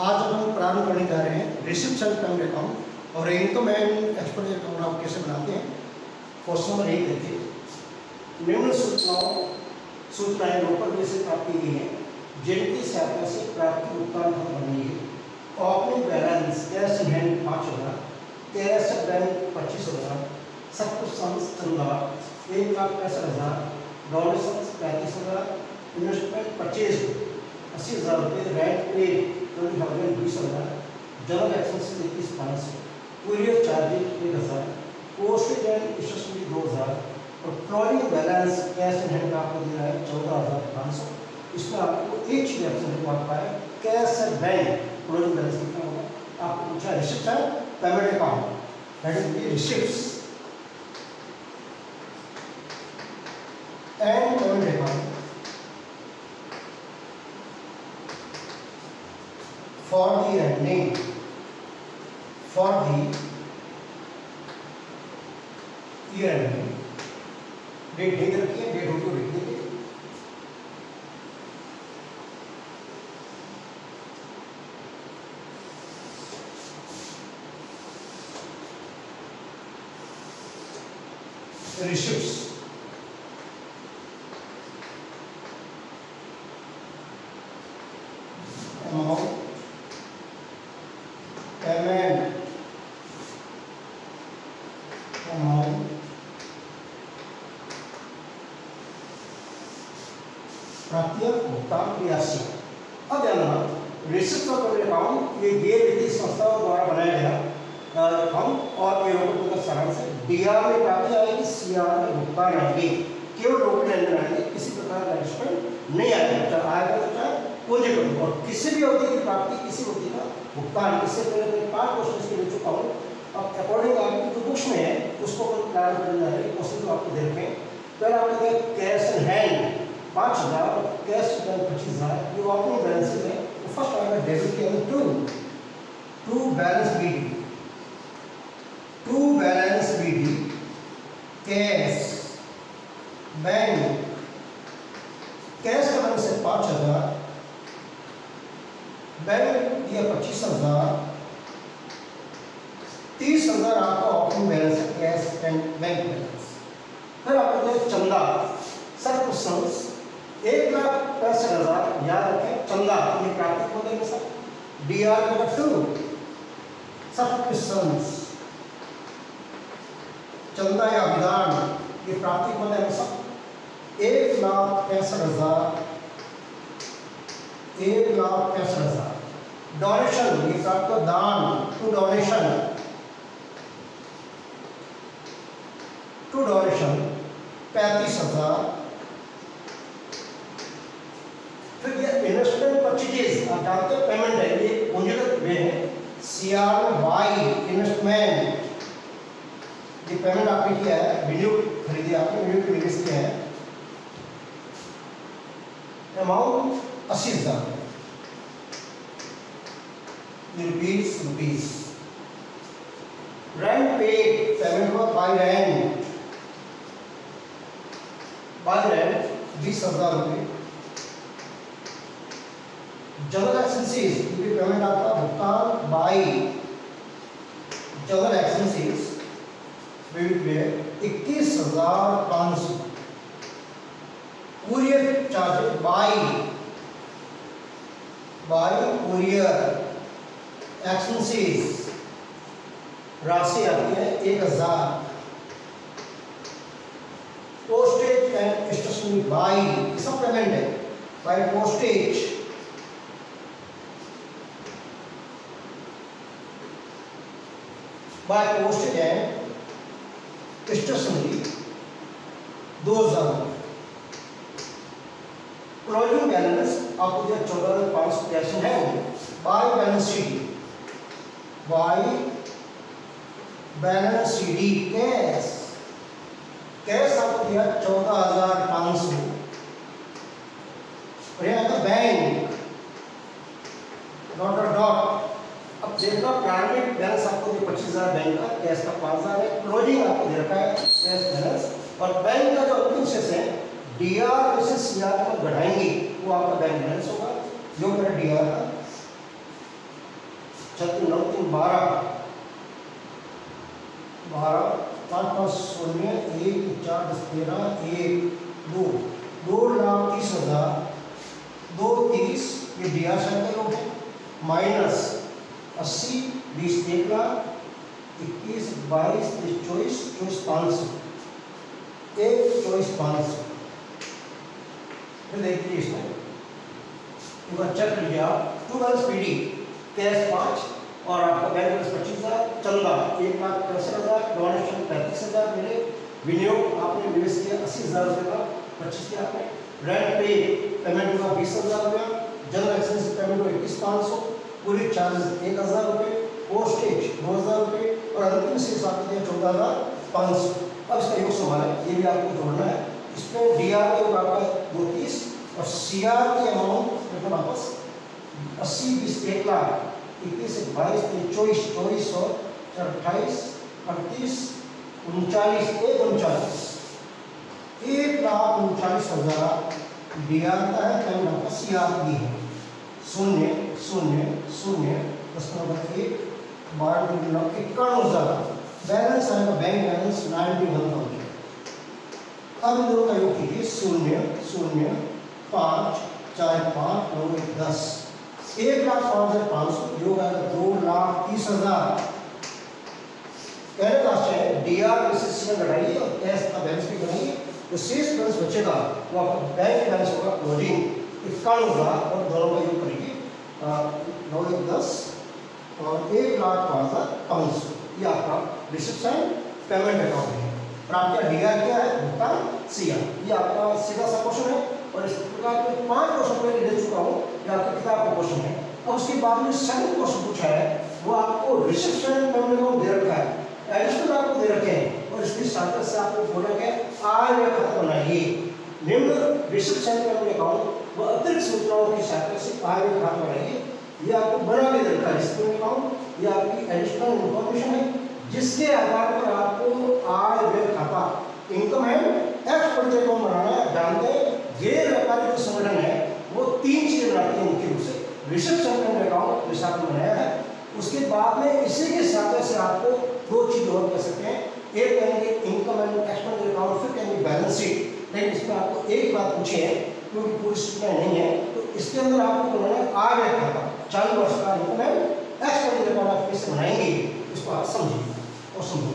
आज हम प्रारंभ करने जा रहे हैं रिसिप्ट एंड पेमेंट अकाउंट और इनकम एंड एक्सपेंडिचर अकाउंट आप कैसे बनाते हैं। क्वेश्चन नंबर 1 देखिए, निम्न सूचनाएं लोकल में से प्राप्त की गई हैं जिनकी सहायता से प्राप्ति भुगतान खत्म बनी है। Opening balance cash in hand 5,000, cash bank 25,000, सब कुछ चंदा 1,65,000, डोनेशन 35,000, इन्वेस्टमेंट परचेज 80,000 रुपये, rent paid 20,000, general expenses 21,500, courier charges 1,000, postage and stationery 2,000 और closing balance cash in hand आपको दिया है 14,500। इसमें आपको एक चीज ऑप्शन आपका है कैश बैंक क्लोजिंग बैलेंस कितना होगा। आपको पूछा रिसिप्ट है payment account, that is the receipts and payment account for the ending for the year ending date दे रखी है, डेट होगी लिख देंगे। रिसिप्ट्स अमाउंट पेमेंट अमाउंट प्रत्येक भुगतान की राशि। अब ध्यान रखना रिसिप्ट और पेमेंट अकाउंट ये गैर वित्तीय संस्थाओं द्वारा बनाया गया अकाउंट और ये रोकड़ का सारांश है। डीआर में प्राप्ति आएगी, सीआर में भुगतान आएंगे, केवल रोकड़ लेनदेन आएंगे, किसी प्रकार का एडजस्टमेंट नहीं आएगा, चाहे आएगा तो चाहे पूंजी करो। और किसी भी अवधि की प्राप्ति किसी अवधि का भुगतान, इससे पहले मैं 5 क्वेश्चन के ले चुका हूँ। अब अकॉर्डिंग आपकी जो बुक्स में है उसको अपन प्रारंभ करने जा रहे हैं। क्वेश्चन तो आपको दे रखे हैं, पहले आपने दिया कैश इन हैंड 5,000 और कैश बैंक 25,000, ये ओपनिंग बैलेंस है। तो फर्स्ट आएगा डेबिट के अंदर to balance BD cash bank. Cash का बैलेंस है 5,000, बैंक दिया 25,000, 30,000 आपका ओपनिंग बैलेंस है कैश एंड बैंक बैलेंस। फिर आपको चंदा सर्कुलेशंस 1,65,000, याद रखें चंदा ये प्राप्ति को देंगे सर। डीआर नंबर 2 सर्कुलेशंस चंदा या विधान ये प्राप्ति को देंगे सर। 1,65,000, 1,65,000। डोनेशन ये आपका दान टू डोनेशन 35,000। फिर ये इन्वेस्टमेंट परचेजेस आप जानते हैं पेमेंट है, ये पूंजीगत वे है। सीआर में वाई इन्वेस्टमेंट ये पेमेंट आपने किया है, विनियोग खरीदी आपने, विनियोग की निवेश किया है। Amount 80,000 rupees. Rent paid payment हुआ बाय रेंट 20,000 रुपये। जनरल एक्सपेंसेस ये पेमेंट आपका भुगतान by general expenses 21,500। Courier charges by courier expenses राशि आती है 1,000। पोस्टेज एंड स्टेशनरी बाय सब पेमेंट है by postage and stationery 2,000। Closing balance आपको दिया 14,500 कैश है बाय बैलेंस शीट कैश आपको दिया 14,500। और यहाँ का बैंक डॉट। अब देखना प्रारंभिक बैलेंस आपको दिया 25,000 बैंक का, कैश का 5,000 है, क्लोजिंग आपको दे रखा है कैश बैलेंस। और बैंक का जो अंतिम शेष है डीआर में से सीआर को घटाएंगे वो आपका बैंक बैलेंस होगा, जो मेरा डीआर का 12 5 5 शून्य 1 4 10 13 1 2 2,30,000 2,30 ये डीआर साइन का योग है माइनस 80 20 1 लाख 21 22 23 24 500 24,500 देखिए इसमें एक बार चेक लीजिए आप 2 बैलेंस पीडी कैश 5 और आपका बैंक बैलेंस 25,000 चंदा 1,65,000 डोनेशन 35,000 मिले विनियोग आपने निवेश किया 80,000 रुपये का 25 किया आपने रेंट पे पेमेंट हुआ 20,000 रुपया जनरल एक्सपेंस पेमेंट हुआ 21,500 पूरी चार्जेस 1,000 रुपये पोस्टेज 2,000 रुपये और अंतिम शेष आपको दिया 14,500। अब इसका योग सवाल है ये भी आपको जोड़ना है इसमें डीआर का योग आपका 230 और सीआर की अमाउंट देखो वापस 80 20 1 लाख 21 22 24 24 और 28 38 39 1,39,000 डीआर का है टाइम आपका सीआर भी है 0 0 0 10 नंबर 1 12 51,000 बैलेंस आएगा बैंक बैलेंस 91,000। अब इन दोनों का योग कीजिए 0 0 5 4 5 9 1 10 1,05,500 योग आएगा 2,30,000। पहले क्लास है डीआर बेसिस में घटाइए और कैश का बैलेंस भी बनाइए तो शेष बैलेंस बचेगा वो आपका बैंक बैलेंस होगा क्लोजिंग 51,000 और दोनों का योग करेंगे 9 1 10 और 1,05,500 ये आपका रिसेप्शन पेमेंट अकाउंट है और आपका डीआर क्या है भुगतान सीआर ये आपका सीधा सा क्वेश्चन है और इस प्रकार के 5 क्वेश्चन पहले दे चुका हूँ ये आपकी किताब का क्वेश्चन है। अब उसके बाद में सेकंड क्वेश्चन पूछा है वो आपको रिसेप्शन पेमेंट अकाउंट दे रखा है एडिशनल आपको दे रखे हैं और इसकी सहायता से आपको बोला गया आय व्यय खाता बनाइए निम्न रिसेप्शन पेमेंट अकाउंट व अतिरिक्त सूचनाओं की सहायता से आय व्यय खाता बनाइए ये आपको बना के दे रखा है रिसेप्शन अकाउंट ये आपकी एडिशनल इंफॉर्मेशन है जिसके आधार पर आपको आय व्यय खाता इनकम एंड एक्सपेंडिचर अकाउंट बनाना है। जानते हैं गैर व्यापारिक जो संगठन है वो 3 चीजें बनाते हैं मुख्य रूप से रिसेप्शन पेमेंट अकाउंट जैसा आपने बनाया है उसके बाद में इसी के साथ से आपको 2 चीज और कर सकते हैं एक कहेंगे इनकम एंड एक्सपेंडिचर अकाउंट फिर कहेंगे बैलेंस शीट लेकिन इसमें आपको एक बात पूछी है क्योंकि पूरी सूचना नहीं है तो इसके अंदर आपको बनाना है आय व्यय खाता चालू वर्ष का इनकम एंड एक्सपेंडिचर अकाउंट आप कैसे बनाएंगे इसको आप समझिए और समझो।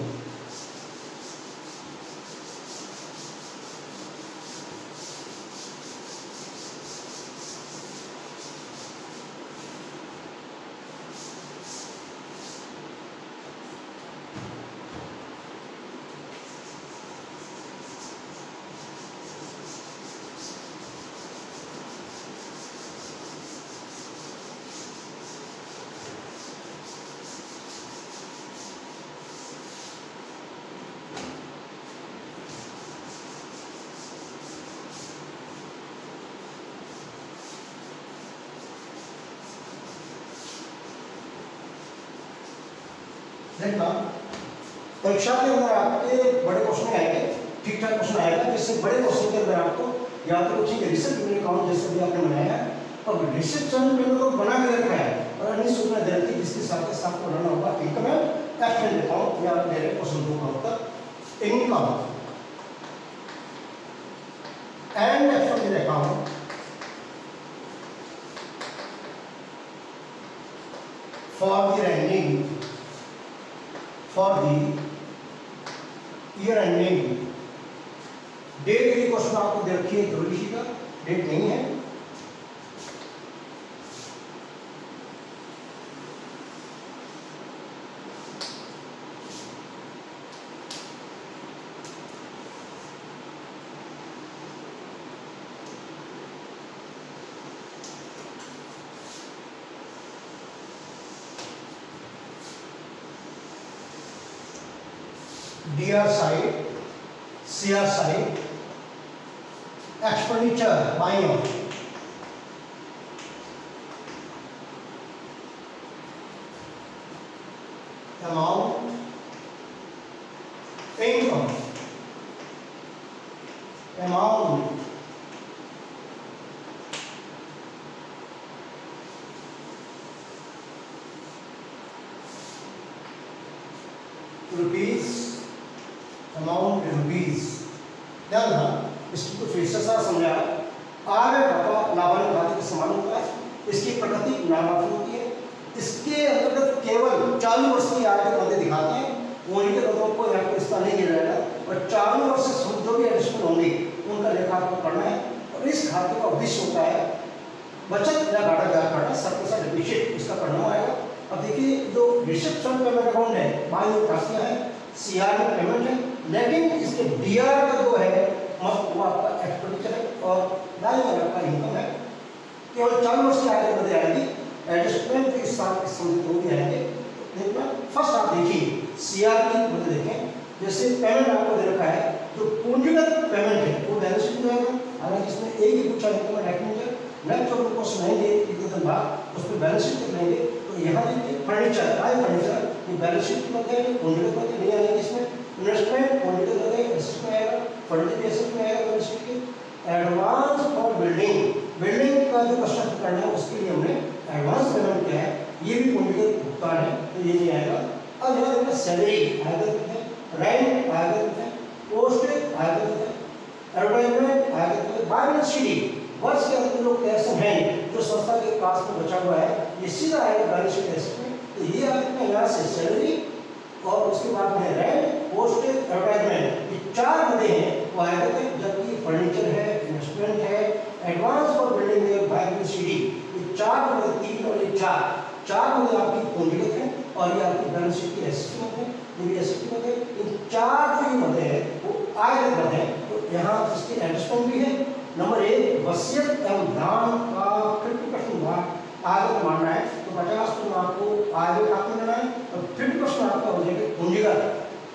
देखना परीक्षा के अंदर आपके बड़े क्वेश्चन आएंगे ठीक ठाक क्वेश्चन आएगा जिससे बड़े क्वेश्चन के अंदर आपको या तो पूछेंगे रिसेप्शन पेमेंट अकाउंट जैसे भी आपने बनाया है अब रिसेप्शन पेमेंट को बना के रखा है और अन्य सूचना दे रखी जिसके साथ आपको बनाना होगा इनकम एंड एक्सपेंडिचर अकाउंट या मेरे क्वेश्चन 2 का उत्तर income and expenditure account for the running for the year ending date की क्वेश्चन आपको दे रखी है जरूरी सी का डेट नहीं है DR side CR side expenditure बाई ओर amount income amount rupees, amount rupees. ध्यान रखना, इसकी कुछ विशेषता समझा। आय व्यय लाभांश खाते के समान होता है, इसकी प्रकृति नाममात्र होती है, इसके अंतर्गत केवल चालू वर्ष की आय के पद दिखाते हैं, वही के पदों को यहाँ पर इसका नहीं दिया जाएगा, और चालू वर्ष से जो भी एडजस्टमेंट होंगे उनका लेखा आपको करना है। और इस खाते का उद्देश्य होता है बचत या घाटा ज्ञात करना, सबके साथ डिफिशिट इसका परिणाम आएगा। अब देखिए जो रिसेप्शन पेमेंट अकाउंट है, मान लो राशियां है, सीआर में पेमेंट है, लेकिन इसके डीआर का जो है वो आपका एक्सपेंडिचर है और दाएं में आपका इनकम है। केवल चालू वर्ष की आय बदल आएगी, एडजस्टमेंट के साथ संबंधित हो भी आएंगे। देखना फर्स्ट आप देखिए सीआर की मतलब देखें, जैसे पेमेंट आपको दे रखा है, जो पूंजीगत पेमेंट है वो बैलेंस शीट में आएगा, हालांकि इसमें एक ही पूछा इनकम एंड एक्सपेंडिचर, नेक्स्ट जो आपको सुनाएंगे एक दिन बाद उस पर बैलेंस शीट तक लेंगे। तो यहाँ देखिए फर्नीचर, आय फर्नीचर ये बैलेंस शीट में है, पूंजीगत में नहीं आएगी, इसमें इन्वेस्टमेंट पूंजीगत में है, एसेट में आएगा, फर्नीचर एसेट में आएगा बैलेंस शीट के। एडवांस फॉर बिल्डिंग, बिल्डिंग का जो कंस्ट्रक्शन करना है उसके लिए हमने एडवांस पेमेंट किया है, ये भी पूंजीगत भुगतान है, तो ये नहीं आएगा। अब यहाँ देखिए सैलरी आएगा, रेंट आएगा, पोस्टेज आएगा, एडवर्टाइजमेंट आएगा, बैलेंस शीट वर्ष के अंत में जो कैश है जो संस्था के पास में बचा हुआ है ये सीधा आएगा बैलेंस शीट एसेट में। तो ये आएगा यहाँ से सैलरी और उसके बाद में रेंट, पोस्टेज, एडवर्टाइजमेंट, ये चार मदे हैं वो आएगा, जबकि फर्नीचर है, इन्वेस्टमेंट है, एडवांस फॉर बिल्डिंग है, बैलेंस शीट, ये चार मदे, तीन और ये चार मदे आपकी पूंजीगत है और ये आपकी बैलेंस शीट की एसेट में है, ये भी एसेट में है। इन चार जो मदे हैं वो आय मद है, तो यहाँ इसकी एडजस्टमेंट भी है। नंबर एक, वसीयत एवं दान का 50% भाग आय मानना है, तो 50% आपको आय खाते में लेना है और 50% आपका हो जाएगा पूंजीगत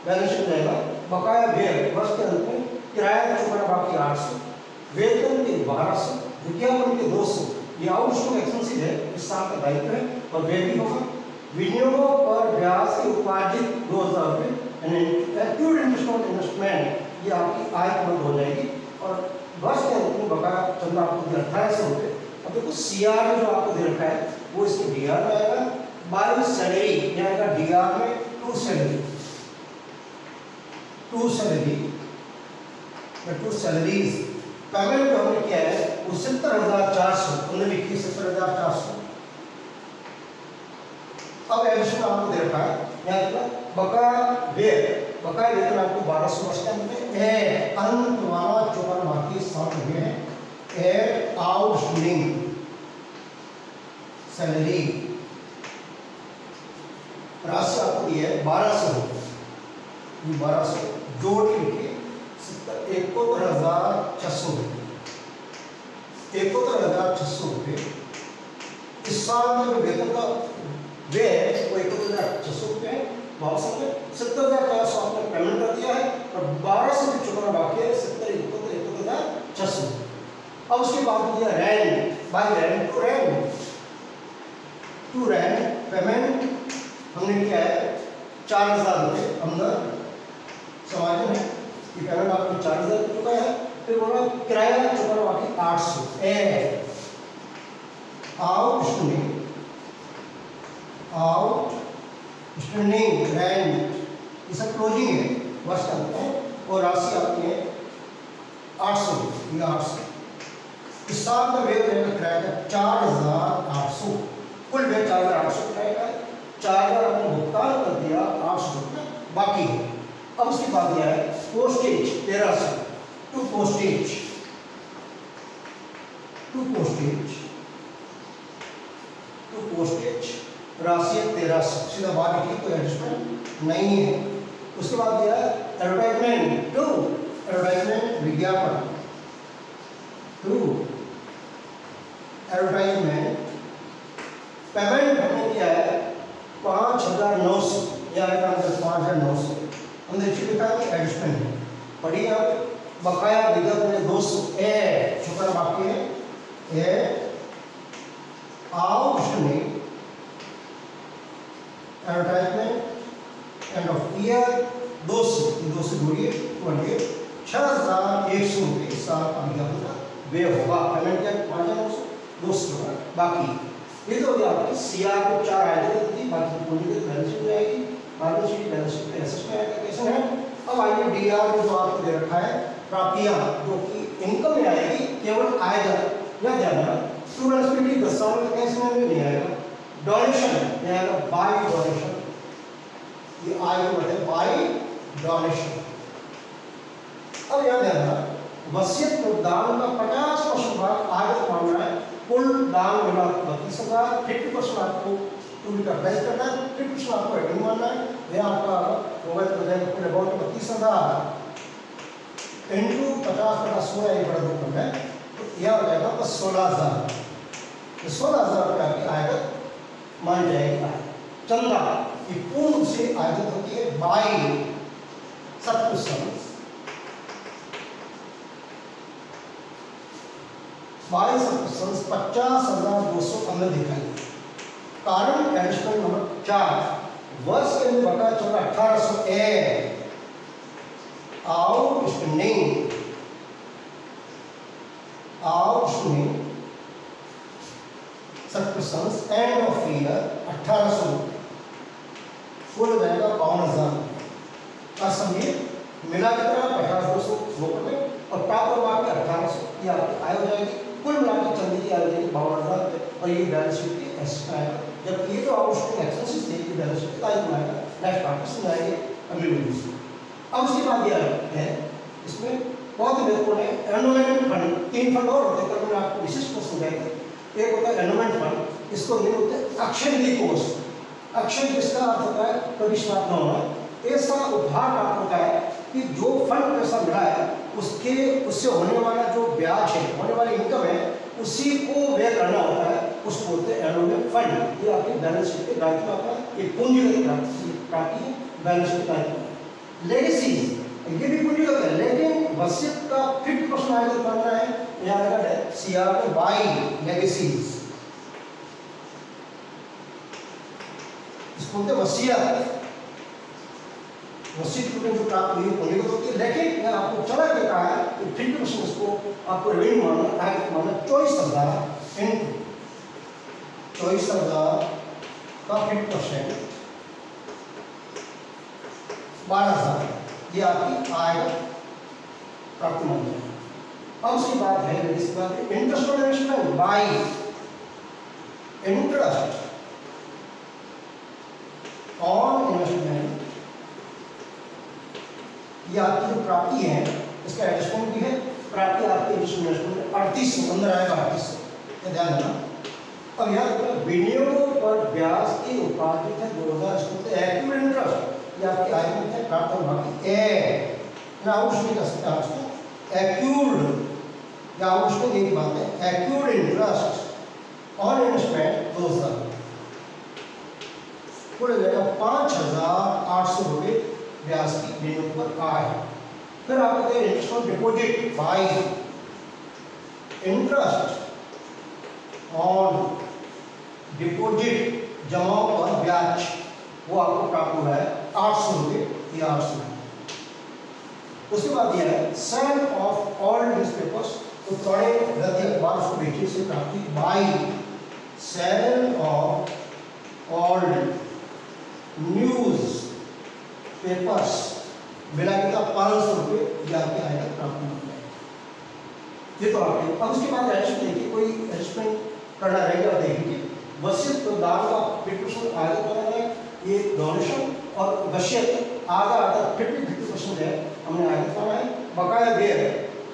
बैलेंस शीट रहेगा। बकाया व्यय वर्ष के अंत में किराया चुकाना बाकी 800, वेतन के 1200, विज्ञापन के 200, ये आउटस्टोर एक्सपेंसिव है, इस साल का दायित्व है और व्यय भी होगा। विनियोगों पर ब्याज से उपार्जित 2000 रुपये यानी एक्टिव इंटरेस्ट ऑन इन्वेस्टमेंट, ये आपकी आय मद हो जाएगी। और वर्ष के अंत में बकाया चंदा आपको 2800 रुपये। अब देखो सीआर जो आपको दे रखा है वो इसके डीआर में आएगा, बाय सैलरी आएगा डीआर में, टू सैलरीज, पेमेंट जो हमने किया है वो 70,400, हमने लिखी 70,400। अब एडिशन आपको दे रखा है यहाँ बकाया वेतन आपको 1200 वर्ष के अंत में है, अंत वाला चुकाना बाकी 60 रुपये है, एड आउटस्टैंडिंग सैलरी राशि आपको दी है 1200, ये 1200 जोड़ के लिखिए 71,600 रुपये, 71,600 रुपये। इस साल में वेतन का व्यय वो 71,600 रुपये है, वापस में 70,400 आपने पेमेंट कर दिया है और 1200 भी चुकाना बाकी है, 71,600। अब उसके बाद दिया rent, by rent to rent payment हमने किया है 4,000 रुपये, अंदर समाज में ये पेमेंट आपने 4,000 चुका है। फिर बोला किराया चुकाना बाकी 800, आउटस्टैंडिंग रेंट, ये सब क्लोजिंग है वर्ष का अंत में, और राशि आपकी है 800, ये 800। इस साल का व्यय रहेगा किराया का 4,800, कुल व्यय 4,800 किराया का, 4,000 आपने भुगतान कर दिया, 800 रुपये बाकी है। अब उसके बाद दिया है पोस्टेज 1300, टू पोस्टेज राशि 1300, सीधा बात की कोई एडजस्टमेंट नहीं है। उसके बाद दिया है एडवर्टाइजमेंट टू एडवर्टाइजमेंट विज्ञापन, टू एडवर्टाइजमेंट पेमेंट हमने किया है 5,900, या 5,900 अंदर लिखा है एडजस्टमेंट है, पढ़िए आप। बकाया विगत में 200 ए चुकाना बाकी है, ए outstanding advertisement end of year 200 जोड़िए 6,100 रुपये इस साल का विज्ञापन का व्यय होगा। पेमेंट क्या 5,900, 200 बाकी। ये तो हो गया आपकी सीआर को 4 आइटम दी, बाकी पूंजीगत बैलेंस शीट जाएगी, बैलेंस शीट पे एसेट में अब आइए डीआर में जो आपको दे रखा है प्राप्तियां जो कि इनकम में आएगी, केवल आएगा या जाना स्टूडेंट्स द सम इसमें भी नहीं आएगा। डोनेशन में आएगा बाय डोनेशन, ये आएगा मतलब बाय डोनेशन। अब याद रखना वसीयत में दान का 50% भाग आगे मानना है, कुल दान मिला 32,000, 50% आपको पूरी का बेस्ट करना है, 50% आपको एडिंग मानना है। यह आपका मोबाइल पर जाएगा पूरे अबाउट 32,000 इंटू 50/16 एक बड़ा रूप है, तो यह हो जाएगा आपका 16,000। 16,000 रुपये आपकी आयत मान जाएगी। चंदा की पूर्ण रूप से आयत होती है बाई सब्सक्रिप्शन, बाई सब्सक्रिप्शन 50,200 हमने दिखाई। कारण एडिशनल नंबर 4 वर्ष के अंदर बकाया चल रहा 1800 ए outstanding subscriptions end of year 1800 full हो जाएगा 52,000। और समझिए मिला कितना 50,200 में और प्राप्त होगा आपके 1800, ये आपकी आय हो जाएगी। कुल मिलाकर चंदी की आय हो जाएगी 52,000 और ये बैलेंस शीट की एक्स्ट्रा आएगा। जब ये तो आउटस्टैंडिंग एक्सपेंसेस थे कि बैलेंस शीट तारीख में आएगा, नेक्स्ट पार्ट में आएंगे अगली वीडियो से। अब उसके बाद ये है इसमें बहुत महत्वपूर्ण है एंडोमेंट फंड। 3 फंड और होते हैं, मैंने आपको विशिष्ट को समझाया था। एक होता है एंडोमेंट फंड, इसको नहीं होते अक्षय निधि कोष। अक्षय जिसका अर्थ होता है भविष्य न होना, ऐसा उपहार प्राप्त होता है कि जो फंड पैसा मिला है उससे होने वाला जो ब्याज है, होने वाली इनकम है, उसी को व्यय करना होता है, उसको बोलते हैं एंडोमेंट फंड। ये आपकी बैलेंस शीट के दायित्व आता है, एक पूंजीगत प्राप्ति है बैलेंस शीट का दायित्व। लेगेसी ये भी पूंजीगत है, लेकिन वसीयत का 50% आयत करना है, यहाँ लगा है सीआर बाई लेगेसीज, इसको बोलते हैं वसीयत। वसीयत जो प्राप्त हुई पूंजीगत होती है, लेकिन यह आपको चला के कहा है कि 50% इसको आपको रेवेन्यू मानना है, मानना 24,000 इन 24,000 का 50% 12,000, ये आपकी आय प्राप्ति मानी है। अब उसकी बात है इसके बाद interest on investment by interest on investment, ये आपकी जो प्राप्ति है इसका एडजस्टमेंट भी है। प्राप्ति आपके इन्वेस्टमेंट 38 अंदर आएगा 38, ध्यान देना। अब यहाँ विनियोग पर ब्याज की उपार्जित है 2000 एक्टिव इंटरेस्ट, ये आपकी आय में है प्राप्त और बाकी ए ना उसमें कर सकते हैं उसको एक्यूर्ड या उसको एक बात है एक्यूर्ड इंटरेस्ट ऑन इन्वेस्टमेंट 2000 पूरे जगह 5,800 रुपये ब्याज की विनियोग पर आय। फिर आप कहते हैं interest on deposit bye interest on deposit जमा पर ब्याज, वो आपको प्राप्त हुआ है 800 रुपये, ये 800 रुपये। उसके बाद यह है सेल ऑफ ऑल न्यूज़पेपर्स, तो थोड़े रद्दी अखबार उसको बेचने से प्राप्ति by sale of old newspapers मिला के 500 रुपये, ये आपके आय का प्राप्त होता है। ये तो आपके। अब उसके बाद एडजस्टमेंट देखिए, कोई एडजस्टमेंट करना रहेगा देखिए। वसीयत तो दान का 50% आगे बनाना है, ये डोनेशन और वसीयत आधा 50% है, हमने आगे बनाना है। बकाया व्यय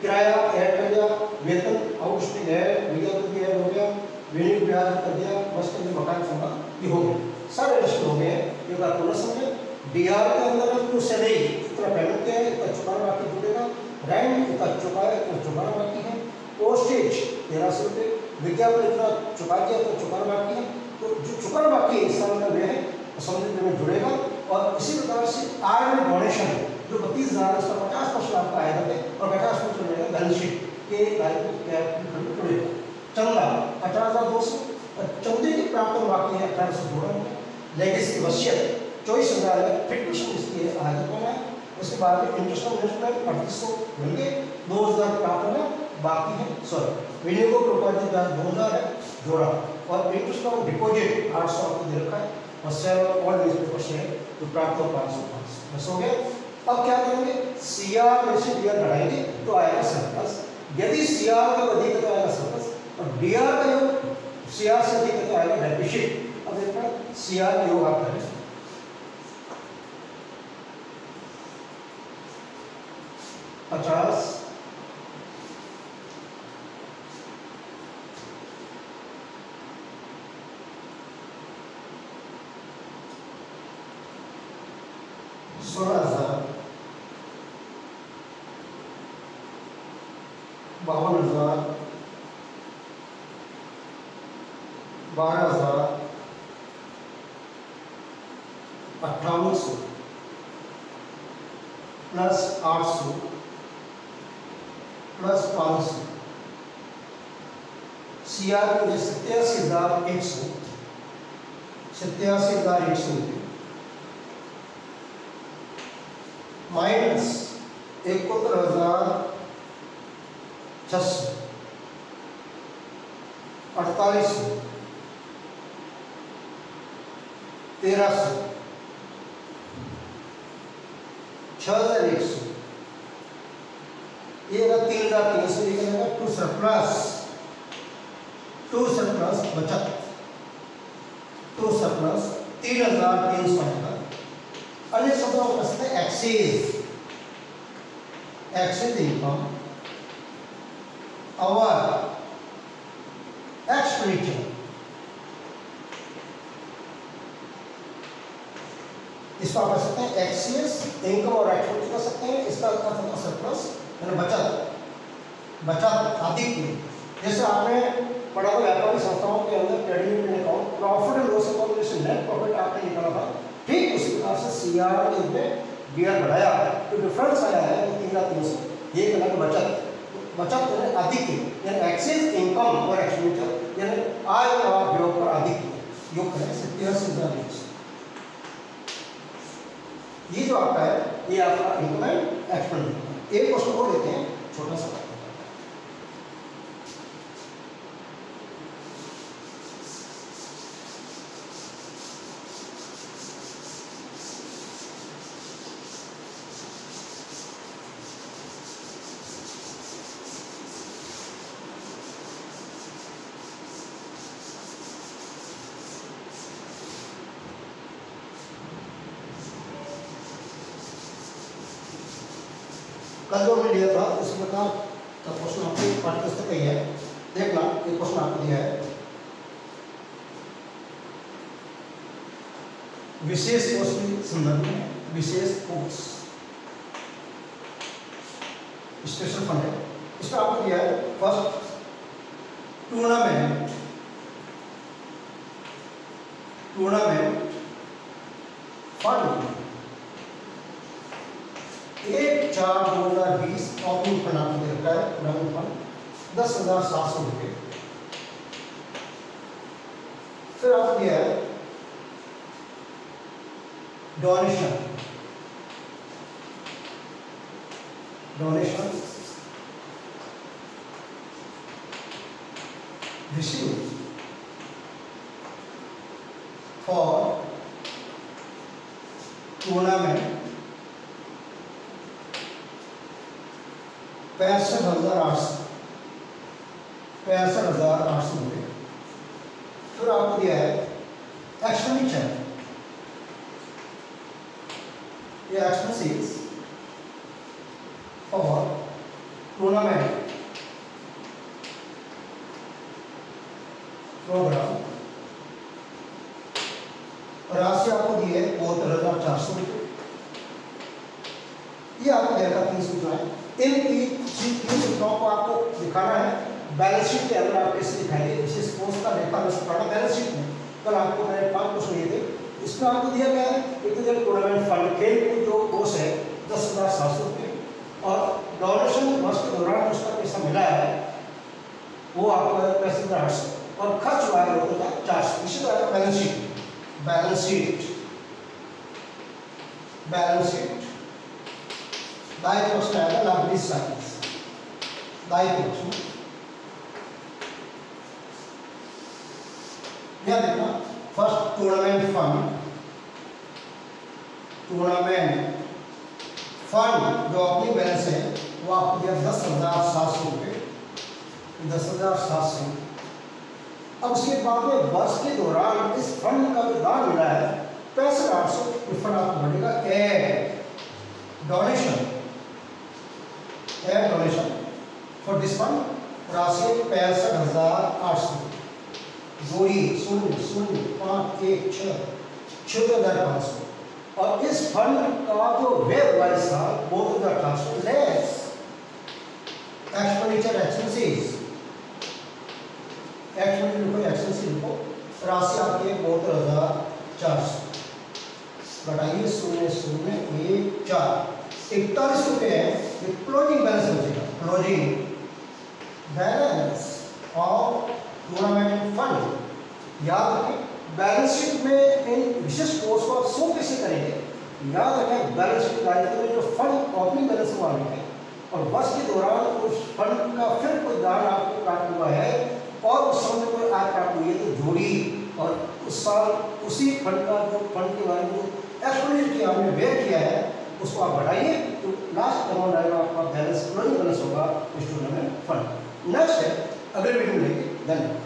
किराया ऐड कर दिया, वेतन आउटस्टैंडिंग है, विज्ञापन ऐड हो गया, विनियोग ब्याज कर दिया, बस के बकाया होगा, ये हो गया सारे एडजस्ट हो गए। एक बार पूरा समझे डीआर के अंदर तो सैलरी इतना पेमेंट किया है, इतना चुकाना बाकी जुड़ेगा, रेंट इतना चुकाया, इतना चुकाना बाकी है, पोस्टेज 1300 रुपये, विज्ञापन इतना चुका दिया तो चुकाना बाकी है, तो जो चुकाना बाकी है इस साल का व्यय है समझ में जुड़ेगा। और इसी प्रकार से आय में डोनेशन जो 32,000 उसका 50% आपका आएगा और 50% जुड़ेगा बैलेंस शीट के दायित्व जुड़ेगा। चंदा 18,200, चंदे की प्राप्त बाकी है 1800 जोड़ा है। लेगेसी वसीयत 24,000 है, 50% इसकी आगे होना है। उसके बाद में इंटरेस्ट ऑन इन्वेस्टमेंट 3800 मिलेंगे, 2000 प्राप्त होना बाकी है, सॉरी विनियोग प्रॉपर्टी 2000 है जोड़ा, और इंटरेस्ट ऑन डिपॉजिट 800 आपको दे रखा है, और sale of old newspaper share जो प्राप्त हो 500 बस हो गया। अब क्या करेंगे, सीआर में से डीआर घटाएंगे तो आएगा सरप्लस। यदि सीआर का अधिक है तो आएगा सरप्लस, और डीआर का योग सीआर से अधिक है तो आएगा डेफिशिट। अब देखना सीआर का योग आप करें 50 16,000 52,000 12,000 5800 प्लस 800 प्लस 500 सीआर मुझे 87,100 माइनस 71,600 4800 1300 6,100 ये 3,300 लिखेगा। टू सरप्लस बचत 3,300 आएगा। अन्य शब्दों में कहते हैं एक्सेस इनकम और एक्सपेंडिचर। इसको आप कह सकते हैं एक्सेस इनकम और एक्सपेंडिचर कर सकते हैं। इसका अर्थ होता है सरप्लस यानी बचत अधिक। जैसे आपने पढ़ा था व्यापारिक संस्थाओं के अंदर trading account profit and loss account जैसे नेट प्रॉफिट आपने निकाला था, ठीक उसी प्रकार से सीआर के में डीआर बढ़ाया तो डिफरेंस आया है 3,300। ये कहना कि बचत यानी अधिक यानी एक्सेस इनकम और एक्सपेंडिचर यानी आय और व्यय पर अधिक योग करें 87,100। ये जो आपका है ये आपका इनकम एंड एक्सपेंडिचर। एक क्वेश्चन को लेते हैं छोटा सा। कल जो हमने लिया था उस प्रकार का क्वेश्चन आपको पाठ्यपुस्तक का ही है। देखना ये क्वेश्चन आपको दिया है विशेष कोर्स के संदर्भ में। विशेष कोर्स स्पेशल फंड है। इसमें आपको दिया है first tournament fund 1/4/2020 opening fund आपको दे रखा है। टूर्नामेंट फंड 10,700 रुपये। फिर आपको दिया है डोनेशन received for टूर्नामेंट 65,800 रुपये। फिर आपको दिया है एक्सपेंडिचर, ये एक्सपेंसेस और टूर्नामेंट प्रोग्राम राशि आपको दी है 72,400 रुपये। ये आपको देगा 3 सूचनाएं। इन 3 सूचनाओं को आपको दिखाना है बैलेंस शीट के अंदर। आप कैसे दिखाएंगे विशेष कोर्स का लेखा बैलेंस शीट में। कल आपको मैंने 5 क्वेश्चन लिए थे। इसमें आपको दिया गया है एक टूर्नामेंट फंड खेल कूद जो कोर्स है 10,700 रुपये और डोनेशन वर्ष के दौरान उसका पैसा मिला है वो आपको 65,800 और खर्च हुआ है 400। इसी तरह बैलेंस शीट दायित्व पक्ष में आएगा लाभली साइज दायित्व पक्ष में। यह देखना फर्स्ट टूर्नामेंट फंड जो ओपनिंग बैलेंस है वो आपको दिया 10,700 रुपये, 10,700। अब उसके बाद में वर्ष के दौरान इस फंड का जो दान मिला है 65,800 रिफंड आपको बढ़ेगा डोनेशन फॉर दिस फंड, राशि 65,800 जोड़ी 0,0,5,1,6 14,500। और इस फंड का जो व्यय हुआ इस साल 2,800 लेस एक्सपेंडिचर एक्सपेंसेस लिखो, राशि आपकी 72,400 घटाइए 0,0,1,4 41 रुपये है। ये क्लोजिंग बैलेंस बचेगा, closing balance of tournament fund. याद रखें बैलेंस शीट में इन विशेष कोर्स को आप शो कैसे करेंगे, याद रखें बैलेंस शीट दायित्व में जो फंड ओपनिंग बैलेंस वाले हैं और वर्ष के दौरान उस फंड का फिर कोई दान आपको प्राप्त हुआ है और उस समय कोई आय प्राप्त हुई है तो जोड़ी, और उस साल उसी फंड का जो फंड के बारे में एक्सपेंडिचर किया हमने व्यय किया है उसको आप बढ़ाइए तो लास्ट अमाउंट आएगा आपका बैलेंस, क्लोजिंग बैलेंस होगा इस टूर्नामेंट फंड। नेक्स्ट है अगले वीडियो में लेंगे। धन्यवाद।